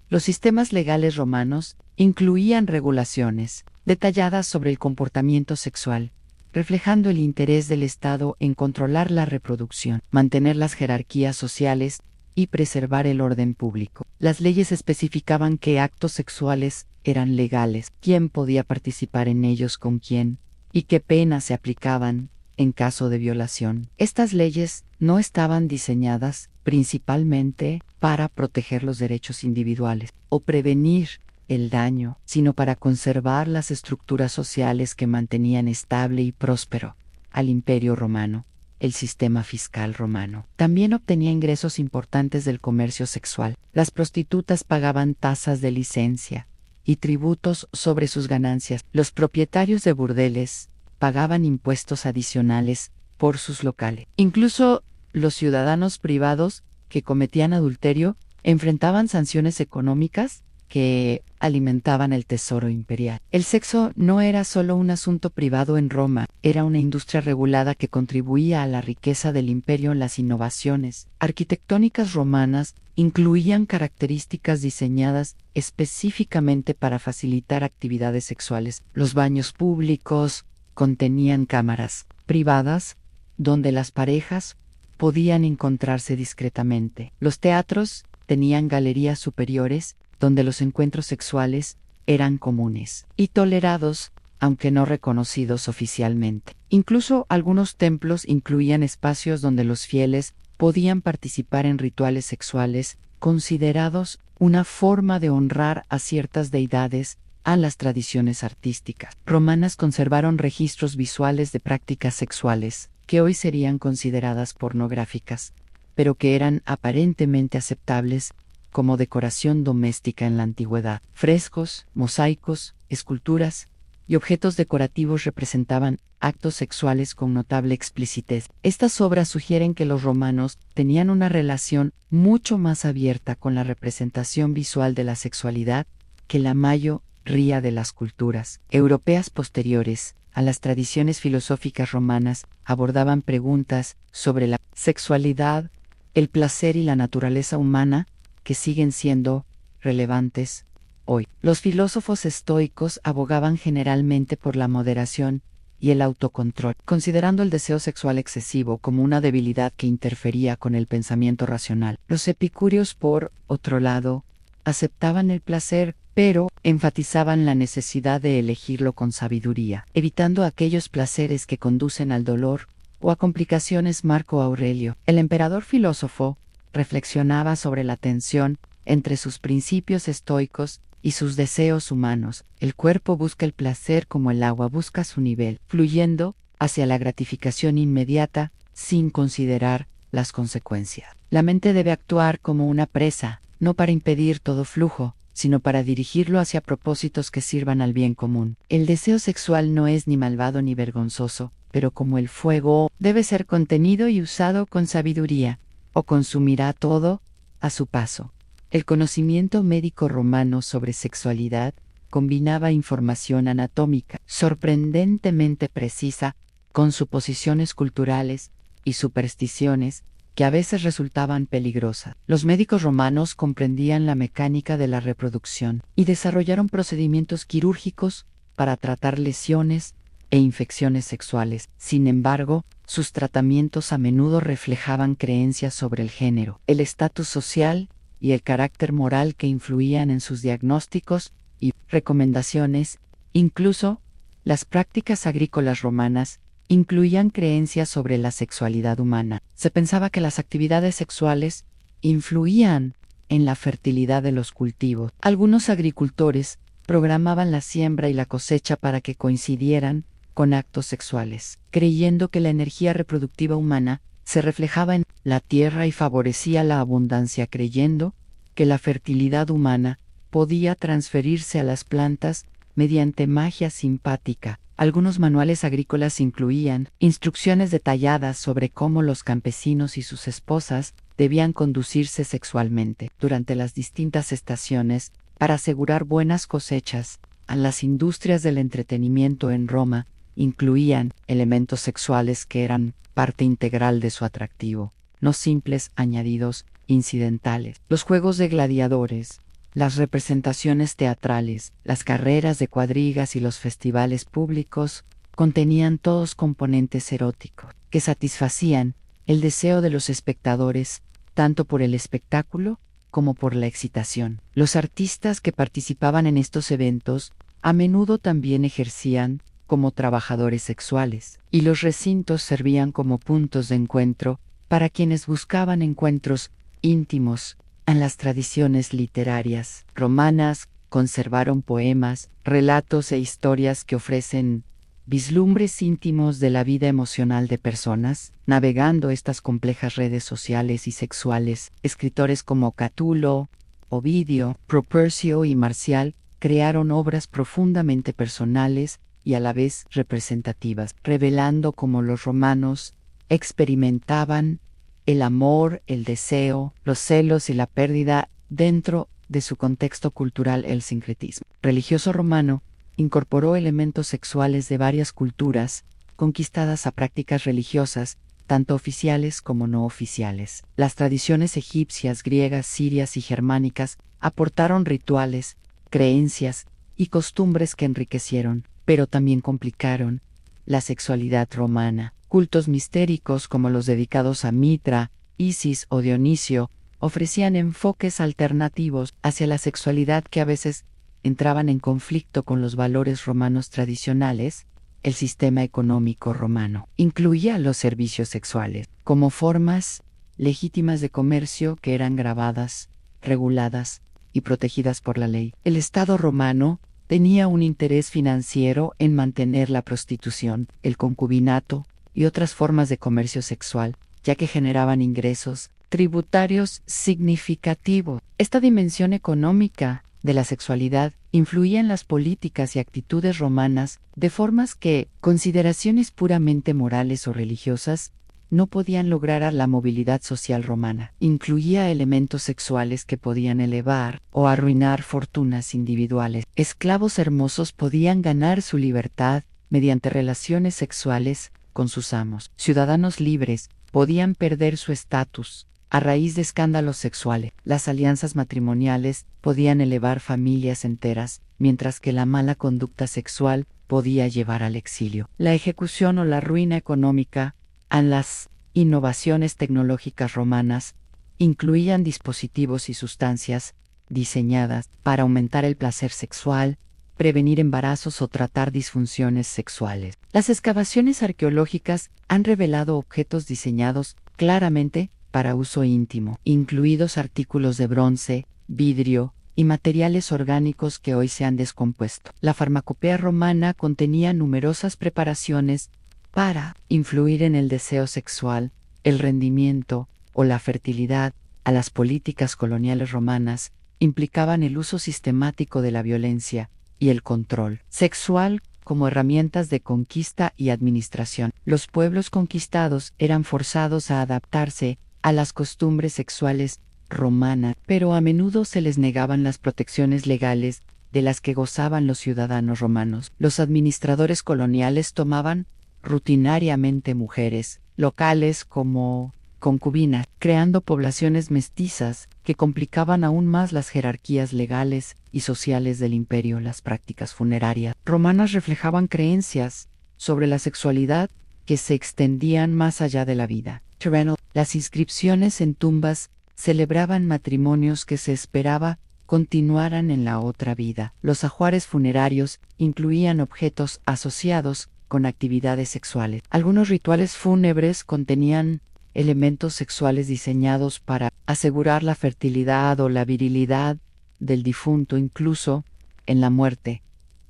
Los sistemas legales romanos incluían regulaciones detalladas sobre el comportamiento sexual, reflejando el interés del Estado en controlar la reproducción, mantener las jerarquías sociales y preservar el orden público. Las leyes especificaban qué actos sexuales eran legales, quién podía participar en ellos con quién, y qué penas se aplicaban en caso de violación. Estas leyes no estaban diseñadas principalmente para proteger los derechos individuales o prevenir el daño, sino para conservar las estructuras sociales que mantenían estable y próspero al Imperio Romano. El sistema fiscal romano también obtenía ingresos importantes del comercio sexual. Las prostitutas pagaban tasas de licencia y tributos sobre sus ganancias. Los propietarios de burdeles pagaban impuestos adicionales por sus locales. Incluso los ciudadanos privados que cometían adulterio enfrentaban sanciones económicas que alimentaban el tesoro imperial. El sexo no era solo un asunto privado en Roma, era una industria regulada que contribuía a la riqueza del imperio. Las innovaciones arquitectónicas romanas incluían características diseñadas específicamente para facilitar actividades sexuales. Los baños públicos contenían cámaras privadas donde las parejas podían encontrarse discretamente. Los teatros tenían galerías superiores donde los encuentros sexuales eran comunes y tolerados, aunque no reconocidos oficialmente. Incluso algunos templos incluían espacios donde los fieles podían participar en rituales sexuales, considerados una forma de honrar a ciertas deidades. A las tradiciones artísticas romanas conservaron registros visuales de prácticas sexuales que hoy serían consideradas pornográficas, pero que eran aparentemente aceptables como decoración doméstica en la antigüedad. Frescos, mosaicos, esculturas y objetos decorativos representaban actos sexuales con notable explicitez. Estas obras sugieren que los romanos tenían una relación mucho más abierta con la representación visual de la sexualidad que la mayoría de las culturas europeas posteriores a las tradiciones filosóficas romanas abordaban preguntas sobre la sexualidad, el placer y la naturaleza humana que siguen siendo relevantes hoy. Los filósofos estoicos abogaban generalmente por la moderación y el autocontrol, considerando el deseo sexual excesivo como una debilidad que interfería con el pensamiento racional. Los epicúreos, por otro lado, aceptaban el placer, pero enfatizaban la necesidad de elegirlo con sabiduría, evitando aquellos placeres que conducen al dolor o a complicaciones. Marco Aurelio, el emperador filósofo, reflexionaba sobre la tensión entre sus principios estoicos y sus deseos humanos. El cuerpo busca el placer como el agua busca su nivel, fluyendo hacia la gratificación inmediata sin considerar las consecuencias. La mente debe actuar como una presa, no para impedir todo flujo, sino para dirigirlo hacia propósitos que sirvan al bien común. El deseo sexual no es ni malvado ni vergonzoso, pero como el fuego, debe ser contenido y usado con sabiduría, o consumirá todo a su paso. El conocimiento médico romano sobre sexualidad combinaba información anatómica sorprendentemente precisa con suposiciones culturales y supersticiones que a veces resultaban peligrosas. Los médicos romanos comprendían la mecánica de la reproducción y desarrollaron procedimientos quirúrgicos para tratar lesiones e infecciones sexuales. Sin embargo, sus tratamientos a menudo reflejaban creencias sobre el género, el estatus social y el carácter moral que influían en sus diagnósticos y recomendaciones. Incluso, las prácticas agrícolas romanas incluían creencias sobre la sexualidad humana. Se pensaba que las actividades sexuales influían en la fertilidad de los cultivos. Algunos agricultores programaban la siembra y la cosecha para que coincidieran con actos sexuales, creyendo que la energía reproductiva humana se reflejaba en la tierra y favorecía la abundancia, creyendo que la fertilidad humana podía transferirse a las plantas mediante magia simpática. Algunos manuales agrícolas incluían instrucciones detalladas sobre cómo los campesinos y sus esposas debían conducirse sexualmente durante las distintas estaciones para asegurar buenas cosechas. Las industrias del entretenimiento en Roma incluían elementos sexuales que eran parte integral de su atractivo, no simples añadidos incidentales. Los juegos de gladiadores, las representaciones teatrales, las carreras de cuadrigas y los festivales públicos contenían todos componentes eróticos que satisfacían el deseo de los espectadores tanto por el espectáculo como por la excitación. Los artistas que participaban en estos eventos a menudo también ejercían como trabajadores sexuales, y los recintos servían como puntos de encuentro para quienes buscaban encuentros íntimos. En las tradiciones literarias romanas conservaron poemas, relatos e historias que ofrecen vislumbres íntimos de la vida emocional de personas, navegando estas complejas redes sociales y sexuales. Escritores como Catulo, Ovidio, Propercio y Marcial crearon obras profundamente personales y a la vez representativas, revelando cómo los romanos experimentaban el amor, el deseo, los celos y la pérdida dentro de su contexto cultural. El sincretismo religioso romano incorporó elementos sexuales de varias culturas conquistadas a prácticas religiosas, tanto oficiales como no oficiales. Las tradiciones egipcias, griegas, sirias y germánicas aportaron rituales, creencias y costumbres que enriquecieron, pero también complicaron, la sexualidad romana. Cultos mistéricos como los dedicados a Mitra, Isis o Dionisio ofrecían enfoques alternativos hacia la sexualidad que a veces entraban en conflicto con los valores romanos tradicionales. El sistema económico romano incluía los servicios sexuales como formas legítimas de comercio que eran grabadas, reguladas y protegidas por la ley. El Estado romano tenía un interés financiero en mantener la prostitución, el concubinato y otras formas de comercio sexual, ya que generaban ingresos tributarios significativos. Esta dimensión económica de la sexualidad influía en las políticas y actitudes romanas de formas que consideraciones puramente morales o religiosas no podían lograr. A la movilidad social romana incluía elementos sexuales que podían elevar o arruinar fortunas individuales. Esclavos hermosos podían ganar su libertad mediante relaciones sexuales con sus amos. Ciudadanos libres podían perder su estatus a raíz de escándalos sexuales. Las alianzas matrimoniales podían elevar familias enteras, mientras que la mala conducta sexual podía llevar al exilio. La ejecución o la ruina económica. En las innovaciones tecnológicas romanas incluían dispositivos y sustancias diseñadas para aumentar el placer sexual, prevenir embarazos o tratar disfunciones sexuales. Las excavaciones arqueológicas han revelado objetos diseñados claramente para uso íntimo, incluidos artículos de bronce, vidrio y materiales orgánicos que hoy se han descompuesto. La farmacopea romana contenía numerosas preparaciones para influir en el deseo sexual, el rendimiento o la fertilidad. A las políticas coloniales romanas implicaban el uso sistemático de la violencia y el control sexual como herramientas de conquista y administración. Los pueblos conquistados eran forzados a adaptarse a las costumbres sexuales romanas, pero a menudo se les negaban las protecciones legales de las que gozaban los ciudadanos romanos. Los administradores coloniales tomaban rutinariamente mujeres locales como concubinas, creando poblaciones mestizas que complicaban aún más las jerarquías legales y sociales del imperio. Las prácticas funerarias romanas reflejaban creencias sobre la sexualidad que se extendían más allá de la vida terrenal. Las inscripciones en tumbas celebraban matrimonios que se esperaba continuaran en la otra vida. Los ajuares funerarios incluían objetos asociados con actividades sexuales. Algunos rituales fúnebres contenían elementos sexuales diseñados para asegurar la fertilidad o la virilidad del difunto, incluso en la muerte.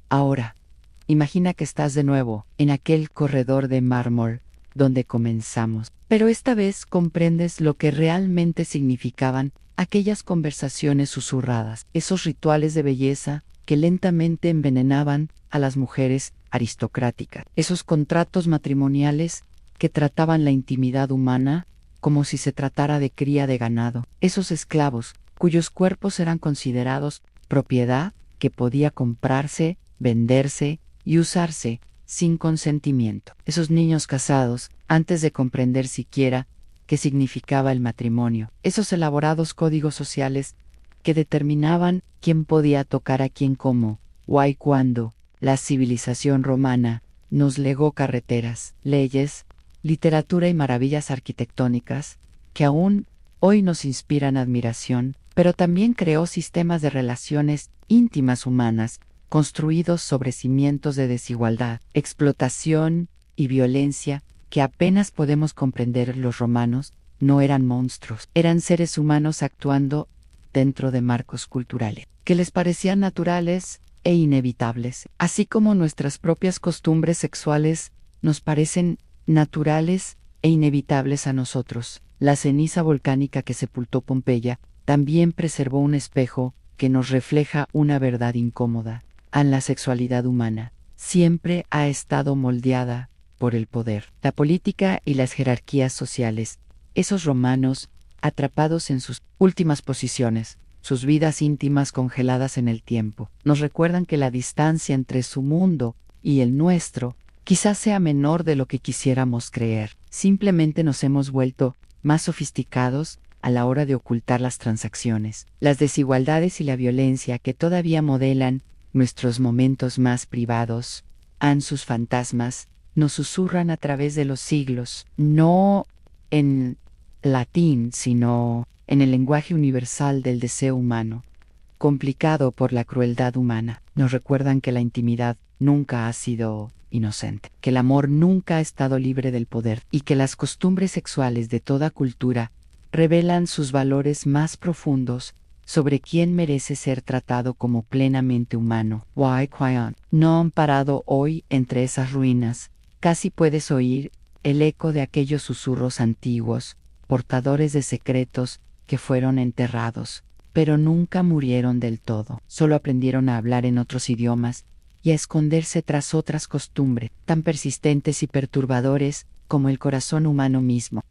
Ahora, imagina que estás de nuevo en aquel corredor de mármol donde comenzamos, pero esta vez comprendes lo que realmente significaban aquellas conversaciones susurradas, esos rituales de belleza que lentamente envenenaban a las mujeres aristocrática. Esos contratos matrimoniales que trataban la intimidad humana como si se tratara de cría de ganado. Esos esclavos, cuyos cuerpos eran considerados propiedad que podía comprarse, venderse y usarse sin consentimiento. Esos niños casados, antes de comprender siquiera qué significaba el matrimonio. Esos elaborados códigos sociales que determinaban quién podía tocar a quién cómo, why cuándo. La civilización romana nos legó carreteras, leyes, literatura y maravillas arquitectónicas que aún hoy nos inspiran admiración, pero también creó sistemas de relaciones íntimas humanas construidos sobre cimientos de desigualdad, explotación y violencia que apenas podemos comprender. Los romanos no eran monstruos, eran seres humanos actuando dentro de marcos culturales que les parecían naturales e inevitables, así como nuestras propias costumbres sexuales nos parecen naturales e inevitables a nosotros. La ceniza volcánica que sepultó Pompeya también preservó un espejo que nos refleja una verdad incómoda. La sexualidad humana siempre ha estado moldeada por el poder, la política y las jerarquías sociales. Esos romanos, atrapados en sus últimas posiciones, sus vidas íntimas congeladas en el tiempo, nos recuerdan que la distancia entre su mundo y el nuestro quizás sea menor de lo que quisiéramos creer. Simplemente nos hemos vuelto más sofisticados a la hora de ocultar las transacciones. Las desigualdades y la violencia que todavía modelan nuestros momentos más privados, sus fantasmas, nos susurran a través de los siglos, no en latín, sino en el lenguaje universal del deseo humano, complicado por la crueldad humana. Nos recuerdan que la intimidad nunca ha sido inocente, que el amor nunca ha estado libre del poder y que las costumbres sexuales de toda cultura revelan sus valores más profundos sobre quién merece ser tratado como plenamente humano. No amparado hoy entre esas ruinas, casi puedes oír el eco de aquellos susurros antiguos, portadores de secretos que fueron enterrados, pero nunca murieron del todo. Solo aprendieron a hablar en otros idiomas y a esconderse tras otras costumbres tan persistentes y perturbadores como el corazón humano mismo.